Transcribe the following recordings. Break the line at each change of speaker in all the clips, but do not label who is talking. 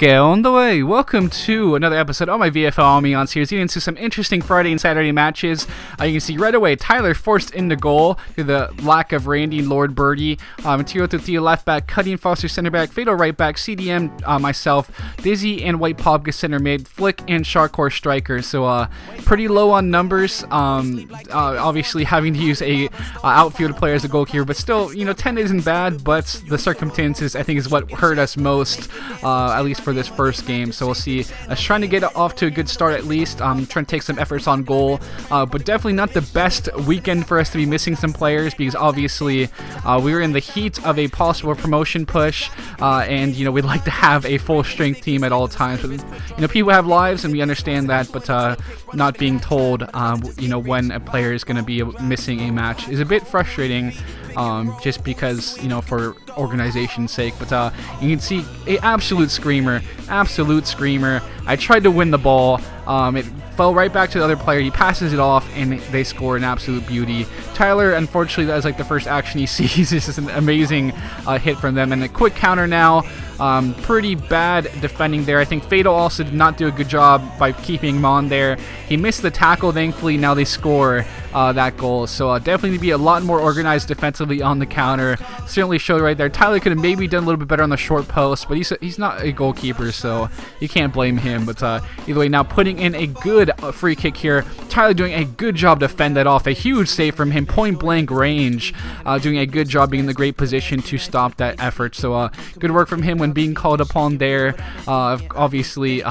Que onda, way? Welcome to another episode of my VFL Amiens series, getting into some interesting Friday and Saturday matches. You can see right away Tyler forced into goal through the lack of Randy Lord Birdie. Material to Theo left back, Cuddy and Foster center back, Fatal right back, CDM, myself, Dizzy and White Pobka center mid, Flick and Sharkcore striker. So pretty low on numbers. Obviously having to use a outfield player as a goalkeeper, but still, 10 isn't bad, but the circumstances I think is what hurt us most, at least for this first game. So we'll see us trying to get off to a good start at least, trying to take some efforts on goal, but definitely not the best weekend for us to be missing some players, because obviously we were in the heat of a possible promotion push, and we'd like to have a full strength team at all times. But, people have lives and we understand that, but not being told when a player is going to be missing a match is a bit frustrating, just because for organization's sake. But you can see a absolute screamer. I tried to win the ball. It fell right back to the other player. He passes it off and they score an absolute beauty. Tyler, unfortunately, that is like the first action he sees. It's just an amazing hit from them, and a quick counter now. Pretty bad defending there. I think Fatal also did not do a good job by keeping him on there. He missed the tackle, thankfully. Now they score that goal. So definitely need to be a lot more organized defensively on the counter. Certainly showed right there. Tyler could have maybe done a little bit better on the short post, but he's not a goalkeeper, so you can't blame him. But either way, now putting in a good free kick here. Tyler doing a good job to fend that off. A huge save from him, point blank range. Doing a good job being in the great position to stop that effort. So good work from him when being called upon there. Obviously,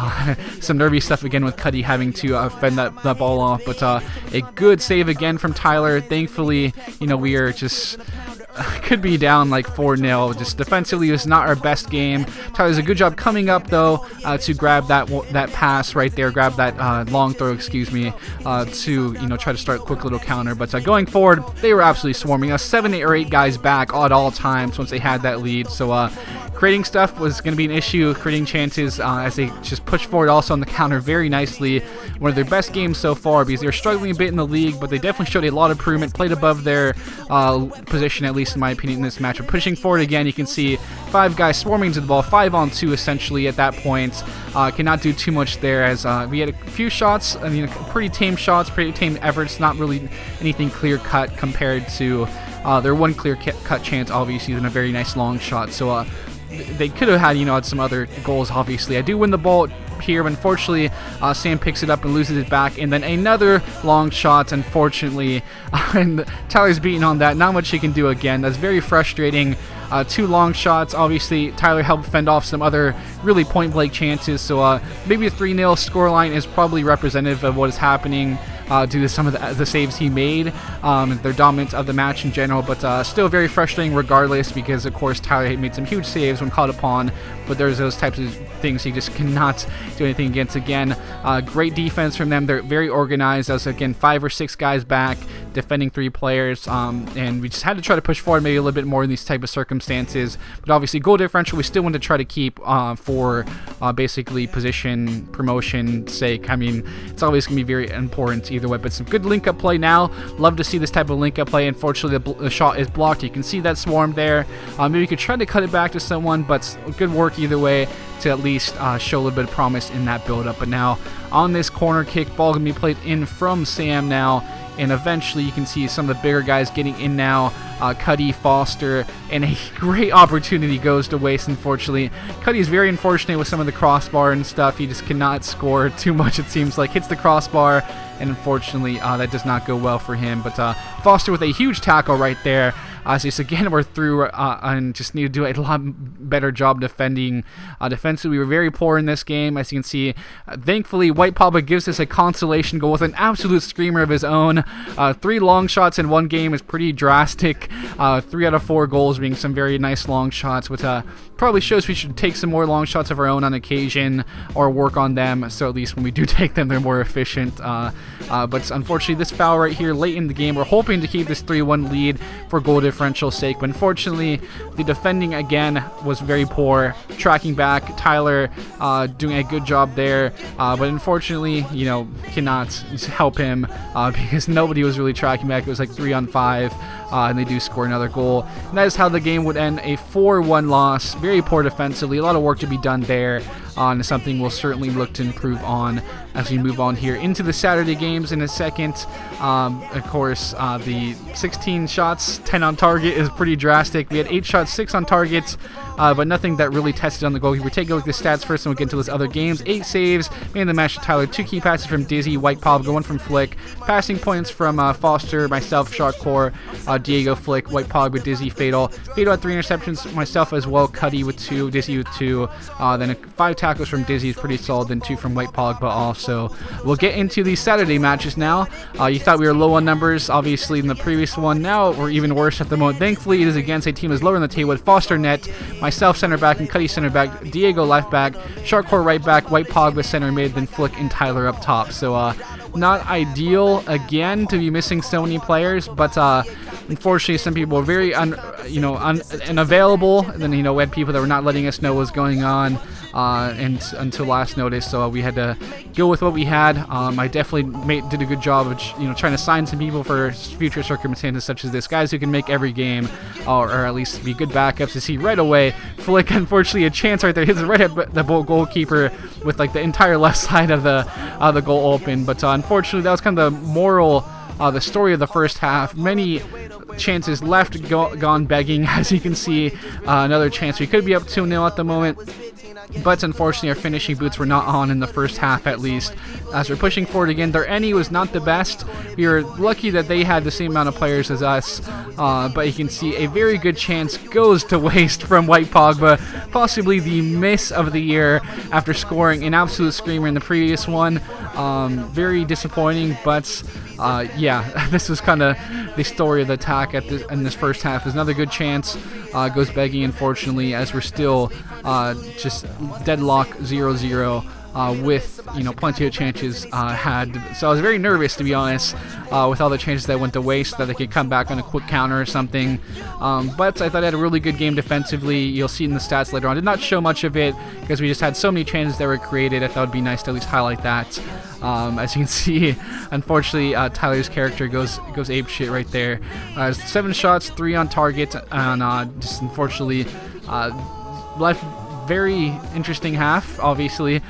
some nervy stuff again with Cuddy having to fend that ball off, but a good save again from Tyler. Thankfully, we are just could be down like 4-0. Just defensively, it was not our best game. Tyler does a good job coming up though, to grab that pass right there, grab that long throw, to try to start a quick little counter. But going forward, they were absolutely swarming us. 7 or 8 guys back at all times once they had that lead. So creating stuff was going to be an issue, creating chances as they just push forward also on the counter very nicely. One of their best games so far, because they were struggling a bit in the league, but they definitely showed a lot of improvement, played above their position, at least in my opinion, in this match. But pushing forward again, you can see 5 guys swarming to the ball, 5-on-2 essentially at that point. Cannot do too much there, as we had a few shots, pretty tame shots, pretty tame efforts, not really anything clear-cut compared to their one clear-cut chance, obviously, and a very nice long shot. So they could have had, some other goals, obviously. I do win the ball here, but unfortunately, Sam picks it up and loses it back, and then another long shot, unfortunately, and Tyler's beaten on that. Not much he can do again. That's very frustrating. 2 long shots. Obviously, Tyler helped fend off some other really point-blank chances, so maybe a 3-0 scoreline is probably representative of what is happening due to some of the saves he made, their dominance of the match in general, but still very frustrating regardless, because of course Tyler had made some huge saves when called upon, but there's those types of things he just cannot do anything against. Again, great defense from them. They're very organized. As again, 5 or 6 guys back defending 3 players, and we just had to try to push forward maybe a little bit more in these type of circumstances. But obviously, goal differential we still want to try to keep for basically position promotion sake. I mean, it's always going to be very important either way. But some good link-up play now. Love to see this type of link-up play. Unfortunately, the shot is blocked. You can see that swarm there. Maybe you could try to cut it back to someone, but good work either way to at least show a little bit of promise in that build-up. But now on this corner kick, ball going to be played in from Sam now, and eventually you can see some of the bigger guys getting in now. Cuddy, Foster, and a great opportunity goes to waste, unfortunately. Cuddy is very unfortunate with some of the crossbar and stuff. He just cannot score too much, it seems like. Hits the crossbar, and unfortunately that does not go well for him. But Foster with a huge tackle right there. So again, we're through and just need to do a lot better job defending. Defensively, we were very poor in this game. As you can see, thankfully, White Papa gives us a consolation goal with an absolute screamer of his own. 3 long shots in one game is pretty drastic. 3 out of 4 goals being some very nice long shots, which probably shows we should take some more long shots of our own on occasion, or work on them, so at least when we do take them, they're more efficient. But unfortunately, this foul right here late in the game, we're hoping to keep this 3-1 lead for goal differential sake, but unfortunately the defending again was very poor. Tracking back, Tyler doing a good job there, but unfortunately cannot help him because nobody was really tracking back. It was like 3-on-5, and they do score another goal, and that is how the game would end. A 4-1 loss. Very poor defensively, a lot of work to be done there. and something we'll certainly look to improve on as we move on here into the Saturday games in a second. Of course, the 16 shots, 10 on target is pretty drastic. We had 8 shots, 6 on target, but nothing that really tested on the goalkeeper. Take a look at the stats first, and we'll get into those other games. 8 saves, man of the match to Tyler. 2 key passes from Dizzy, White Pogba, 1 from Flick. Passing points from Foster, myself, Shotcore, Diego, Flick, White Pogba, Dizzy, Fatal. Fatal had 3 interceptions, myself as well. Cuddy with 2, Dizzy with 2. Then 5 tackles from Dizzy is pretty solid. Then 2 from White Pogba also. We'll get into these Saturday matches now. You thought we were low on numbers, obviously, in the previous one. Now we're even worse at the moment. Thankfully, it is against a team that's lower in the table with Foster net, myself center back, and Cuddy center back, Diego left back, Sharkcore right back, White Pogba center mid, then Flick and Tyler up top. So not ideal again to be missing so many players, but unfortunately some people were very unavailable, and then we had people that were not letting us know what was going on and until last notice, so we had to go with what we had. I definitely did a good job of trying to sign some people for future circumstances such as this, guys who can make every game or at least be good backups. To see right away Flick, unfortunately a chance right there, hits right at the goalkeeper with like the entire left side of the goal open, but unfortunately that was kind of the moral the story of the first half. Many chances left gone begging, as you can see. Another chance, we could be up 2-0 at the moment, but unfortunately our finishing boots were not on in the first half, at least. As we're pushing forward again, their Any was not the best. We were lucky that they had the same amount of players as us, but you can see a very good chance goes to waste from White Pogba, possibly the miss of the year after scoring an absolute screamer in the previous one. Very disappointing, but yeah, this was kind of the story of the attack in this first half. Is another good chance goes begging, unfortunately, as we're still just deadlock 0-0 with plenty of chances had. So I was very nervous, to be honest, with all the chances that went to waste, that they could come back on a quick counter or something. But I thought I had a really good game defensively. You'll see in the stats later on. Did not show much of it because we just had so many chances that were created. I thought it would be nice to at least highlight that. As you can see, unfortunately, Tyler's character goes apeshit right there. 7 shots, 3 on target, and just unfortunately left very interesting half. Obviously,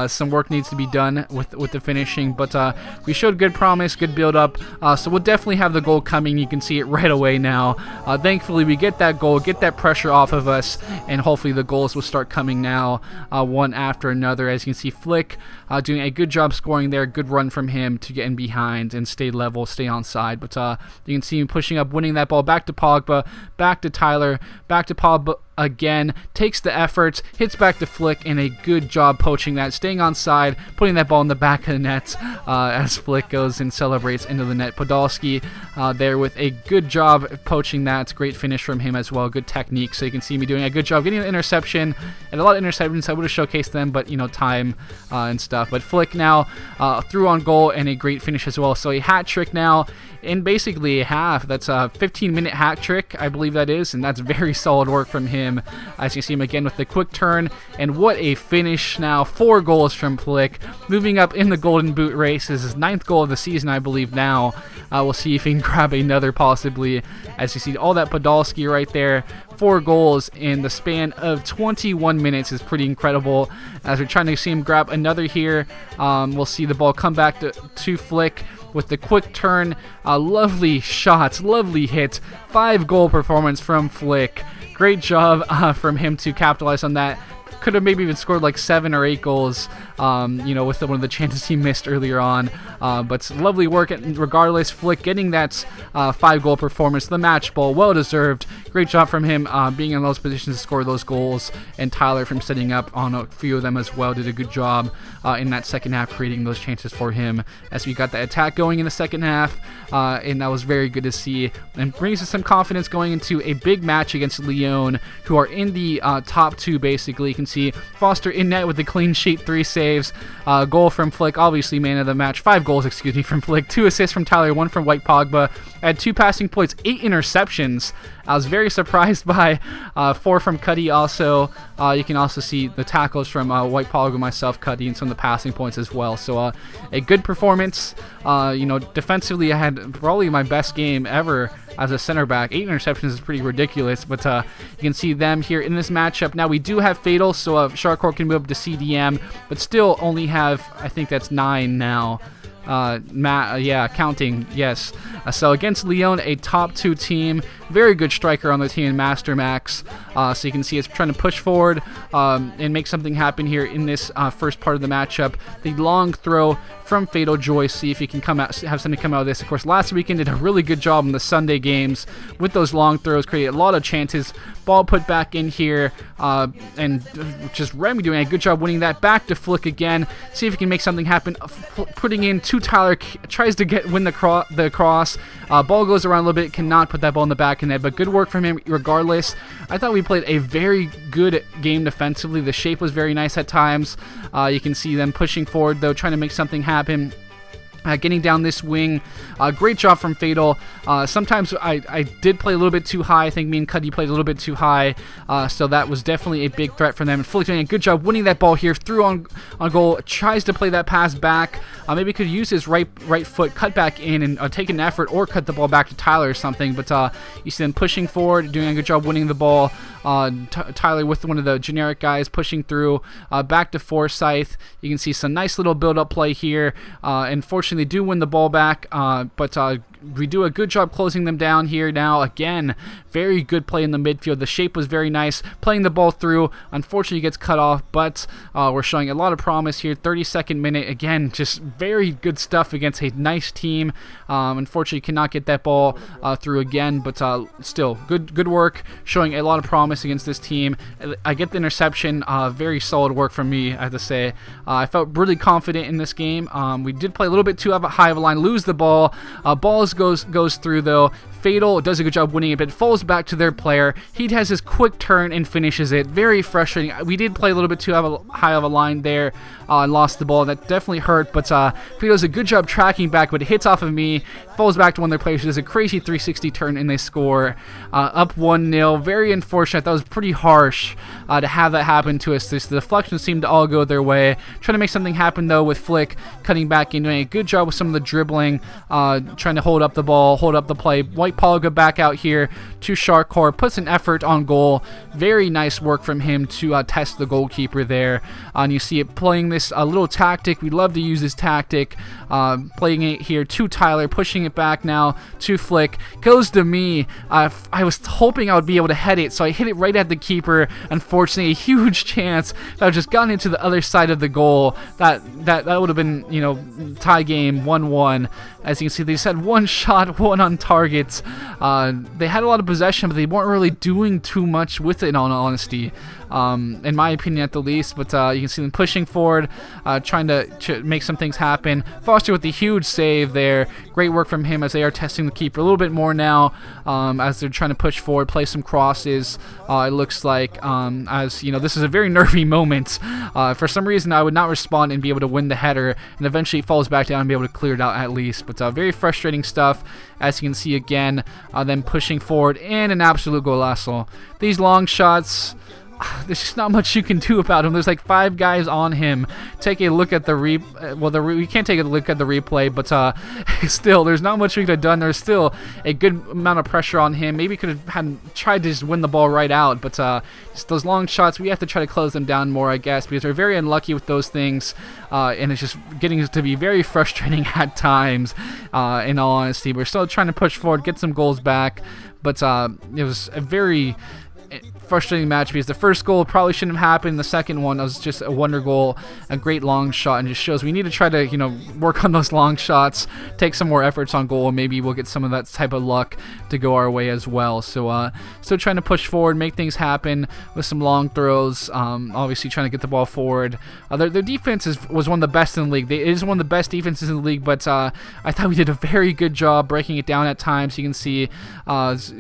some work needs to be done with the finishing, but we showed good promise, good build up. So we'll definitely have the goal coming. You can see it right away now. Thankfully, we get that goal, get that pressure off of us, and hopefully the goals will start coming now, one after another. As you can see, Flick doing a good job scoring there. Good run from him to get in behind and stay level, stay on side. But you can see him pushing up, winning that ball back to Pogba, back to Tyler, back to Pogba again, takes the effort, hits back to Flick, and a good job poaching that, staying on side, putting that ball in the back of the net as Flick goes and celebrates into the net. Podolski there with a good job poaching that. Great finish from him as well, good technique. So you can see me doing a good job getting the interception, and a lot of interceptions. I would have showcased them, but time and stuff. But Flick now through on goal, and a great finish as well. So a hat trick now in basically a half. That's a 15-minute hat trick, I believe that is, and that's very solid work from him. As you see him again with the quick turn, and what a finish now. 4 goals from Flick, moving up in the Golden Boot race. This is his 9th goal of the season, I believe now. We'll see if he can grab another possibly. As you see all that Podolski right there, 4 goals in the span of 21 minutes is pretty incredible. As we're trying to see him grab another here, we'll see the ball come back to Flick with the quick turn. Lovely shots, lovely hit. 5-goal performance from Flick. Great job from him to capitalize on that. Could have maybe even scored like 7 or 8 goals, with one of the chances he missed earlier on. But lovely work regardless. Flick getting that 5-goal performance, the match ball, well deserved. Great job from him being in those positions to score those goals, and Tyler from setting up on a few of them as well. Did a good job in that second half, creating those chances for him as we got the attack going in the second half, and that was very good to see, and brings us some confidence going into a big match against Lyon, who are in the top 2 basically. You can see Foster in net with the clean sheet, 3 saves, goal from Flick, obviously man of the match. 5 goals, from Flick, 2 assists from Tyler, 1 from White Pogba. Had 2 passing points, 8 interceptions. I was very surprised by 4 from Cuddy also. You can also see the tackles from White Pogba, myself, Cuddy, and some of the passing points as well. So a good performance. Defensively, I had probably my best game ever, as a center back. 8 interceptions is pretty ridiculous, but you can see them here in this matchup. Now we do have Fatal, so Sharkcore can move up to CDM, but still only have, I think that's 9 now. Counting, yes. So against Lyon, a top 2 team, very good striker on the team in Master Max. So you can see it's trying to push forward and make something happen here in this first part of the matchup. The long throw from Fatal Joyce, see if he can have something come out of this. Of course, last weekend did a really good job in the Sunday games with those long throws, created a lot of chances. Ball put back in here, and just Remy doing a good job winning that. Back to Flick again, see if he can make something happen. Putting in to Tyler, tries to win the cross. Ball goes around a little bit, cannot put that ball in the back of net, but good work from him regardless. I thought we played a very good game defensively. The shape was very nice at times. You can see them pushing forward, though, trying to make something happen. Getting down this wing, great job from Fatal. Sometimes I did play a little bit too high. I think me and Cuddy played a little bit too high, so that was definitely a big threat for them. And Flick doing a good job winning that ball here, through on goal, tries to play that pass back. Maybe could use his right foot, cut back in and take an effort, or cut the ball back to Tyler or something. But you see them pushing forward, doing a good job winning the ball. Tyler with one of the generic guys pushing through, back to Forsyth. You can see some nice little build-up play here. Unfortunately, they do win the ball back, but we do a good job closing them down here now. Again, very good play in the midfield. The shape was very nice. Playing the ball through, unfortunately gets cut off, but we're showing a lot of promise here. 32nd minute, again, just very good stuff against a nice team. Unfortunately, cannot get that ball through again, but still, good work, showing a lot of promise against this team. I get the interception. Very solid work from me, I have to say. I felt really confident in this game. We did play a little bit too high of a line, lose the ball. Ball goes through, though. Fatal does a good job winning it, but falls back to their player. He has his quick turn and finishes it. Very frustrating. We did play a little bit too high of a line there and lost the ball. That definitely hurt, but Fatal does a good job tracking back, but it hits off of me, falls back to one of their players, does a crazy 360 turn, and they score. Up 1-0. Very unfortunate. That was pretty harsh to have that happen to us. The deflections seemed to all go their way. Trying to make something happen, though, with Flick cutting back and doing a good job with some of the dribbling, trying to hold up the ball, hold up the play. White Polyga back out here to Sharkcore, puts an effort on goal. Very nice work from him to test the goalkeeper there. And you see it playing this little tactic. We love to use this tactic. Playing it here to Tyler, pushing it back now to Flick. Goes to me. I was hoping I would be able to head it, so I hit it right at the keeper. Unfortunately, a huge chance that I just gotten into the other side of the goal. That would have been, tie game 1-1. As you can see, they just had one shot, one on target. They had a lot of possession, but they weren't really doing too much with it, in all honesty, in my opinion at the least. But you can see them pushing forward, trying to make some things happen. Foster with the huge save there. Great work from him as they are testing the keeper a little bit more now, as they're trying to push forward, play some crosses. It looks like, as this is a very nervy moment. For some reason, I would not respond and be able to win the header, and eventually it falls back down and be able to clear it out at least. But very frustrating stuff, as you can see again. Them pushing forward, and an absolute golazo. These long shots, there's just not much you can do about him. There's like 5 guys on him. Take a look at the we can't take a look at the replay, but still, there's not much we could have done. There's still a good amount of pressure on him. Maybe could have tried to just win the ball right out, but just those long shots, we have to try to close them down more, I guess, because we're very unlucky with those things, and it's just getting to be very frustrating at times. In all honesty, we're still trying to push forward, get some goals back, but it was a very frustrating match because the first goal probably shouldn't have happened. The second one was just a wonder goal, a great long shot, and just shows we need to try to work on those long shots, take some more efforts on goal, and maybe we'll get some of that type of luck to go our way as well. So still trying to push forward, make things happen with some long throws, obviously trying to get the ball forward. Their defense was one of the best in the league. It is one of the best defenses in the league, but I thought we did a very good job breaking it down at times. You can see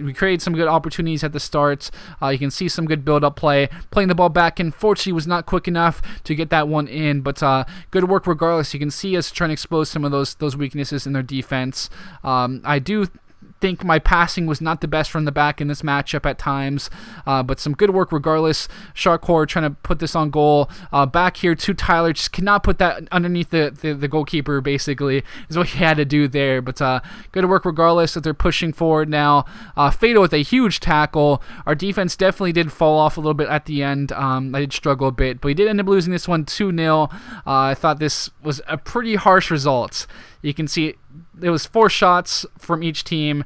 we created some good opportunities at the start. You can see some good build-up play, playing the ball back in. Fortunately, was not quick enough to get that one in, but good work regardless. You can see us trying to expose some of those weaknesses in their defense. I do think my passing was not the best from the back in this matchup at times, but some good work regardless. Sharkcore trying to put this on goal. Back here to Tyler, just cannot put that underneath the goalkeeper, basically, is what he had to do there. But good work regardless as they're pushing forward now. Fatal with a huge tackle. Our defense definitely did fall off a little bit at the end. I did struggle a bit, but we did end up losing this one 2-0. I thought this was a pretty harsh result. You can see it was 4 shots from each team.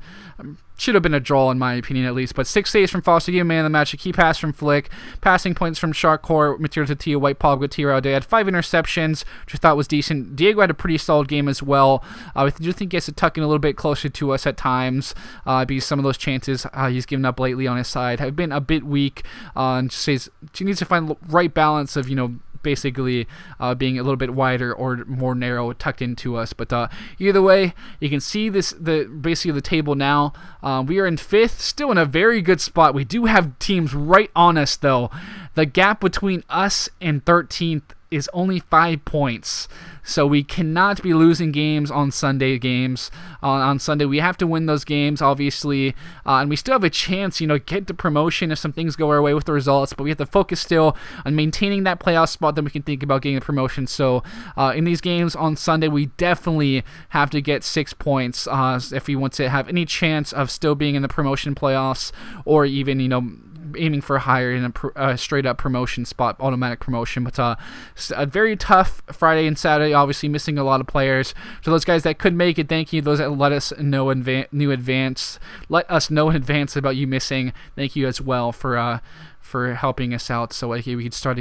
Should have been a draw in my opinion at least, but 6 saves from Foster, gave man of the match, a key pass from Flick, passing points from Sharkcore, Material Tatia, White Paul, Gutierrez. They had 5 interceptions, which I thought was decent. Diego had a pretty solid game as well. I do think he has to tuck in a little bit closer to us at times, because some of those chances he's given up lately on his side have been a bit weak. And says she needs to find the right balance of, basically being a little bit wider or more narrow tucked into us. But either way, you can see basically the table now. We are in 5th, still in a very good spot. We do have teams right on us though. The gap between us and 13th is only 5 points. So we cannot be losing games on Sunday games. On Sunday, we have to win those games, obviously. And we still have a chance, get the promotion if some things go our way with the results. But we have to focus still on maintaining that playoff spot, then we can think about getting a promotion. So in these games on Sunday, we definitely have to get 6 points if we want to have any chance of still being in the promotion playoffs, or even, aiming for higher in a straight up promotion spot, automatic promotion. But a very tough Friday and Saturday, obviously missing a lot of players. So those guys that could make it, thank you. Those that let us know in advance about you missing, thank you as well for helping us out, so we could try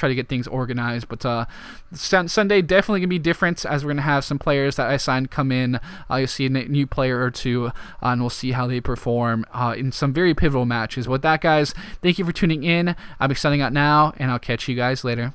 to get things organized. But Sunday definitely gonna be different, as we're gonna have some players that I signed come in. You'll see a new player or two, and we'll see how they perform in some very pivotal matches. With that, guys, thank you for tuning in. I'll be signing out now, and I'll catch you guys later.